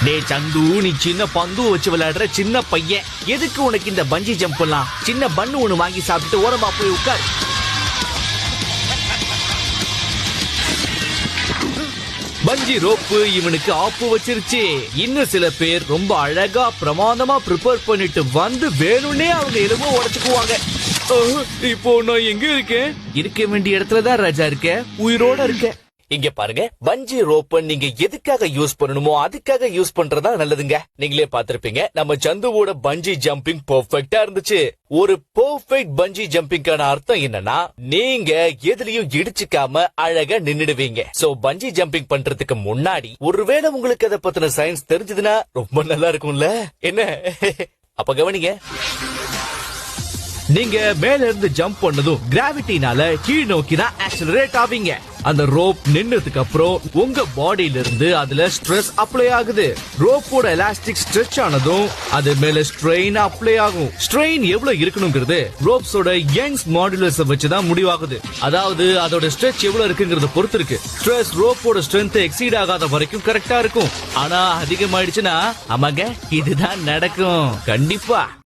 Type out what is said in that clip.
டே சந்து, நீ சின்ன பந்து வச்சு விளையாடுற சின்ன பையன். எதுக்கு உனக்கு இந்த பஞ்சி ஜம்ப் எல்லாம்? சின்ன பண்ணு ஒண்ணு வாங்கி சாப்பிட்டு ஓரமா போய் உட்கார். பஞ்சி ரோப்பு இவனுக்கு ஆப்பு வச்சிருச்சு. இன்னும் சில பேர் ரொம்ப அழகா பிரமாதமா ப்ரிப்பேர் பண்ணிட்டு வந்து வேணும்னே அவங்க எலும்போ உடைச்சுக்குவாங்க. இப்போ நான் எங்க இருக்கேன்? இருக்க வேண்டிய இடத்துலதான் ராஜா இருக்கேன், உயிரோட இருக்கேன். இங்க பாருங்க, பஞ்சி ரோப்ப நீங்க எதுக்காக யூஸ் பண்ணணுமோ அதுக்காக யூஸ் பண்றதா நல்லதுங்க. நீங்களே பாத்திருப்பீங்க, நம்ம சந்துவோட பஞ்சி ஜம்பிங் பெர்ஃபெக்ட்டா இருந்துச்சு. ஒரு பெர்ஃபெக்ட் பஞ்சி ஜம்பிங்கான அர்த்தம் என்னன்னா, நீங்க எதுலயும் இடிச்சுக்காம அழகா நின்னுடுவீங்க. சோ பஞ்சி ஜம்பிங் பண்றதுக்கு முன்னாடி ஒருவேளை உங்களுக்கு அதை பத்தின சயின்ஸ் தெரிஞ்சதுன்னா ரொம்ப நல்லா இருக்கும்ல. என்ன அப்ப கவனிங்க, நீங்க மேல இருந்து ஜம்ப் பண்ணதும் கிராவிட்டினால கீழ் நோக்கி தான் ஆக்சலரேட் ஆவீங்க. அந்த ரோப் நின்னதுக்கு அப்புறம் உங்க பாடியில இருந்து அதுல ஸ்ட்ரெஸ் அப்ளை ஆகுது. ரோப்போட எலாஸ்டிக் ஸ்ட்ரெச் ஆனதும் அது மேல ஸ்ட்ரெயின் அப்ளை ஆகும். ஸ்ட்ரெயின் எவ்வளவு இருக்கணுங்கிறது ரோப்ஸோட யங்ஸ் மாடுலஸ் வச்சுதான் முடிவாகுது. அதாவது அதோட ஸ்ட்ரெச் எவ்வளவு இருக்குங்கறத பொறுத்து இருக்கு. ஸ்ட்ரெஸ் ரோப்போட ஸ்ட்ரென்த் எக்ஸீட் ஆகாத வரைக்கும் கரெக்டா இருக்கும். ஆனா அதிகமாயிடுச்சுன்னா ஆமாங்க, இதுதான் நடக்கும் கண்டிப்பா.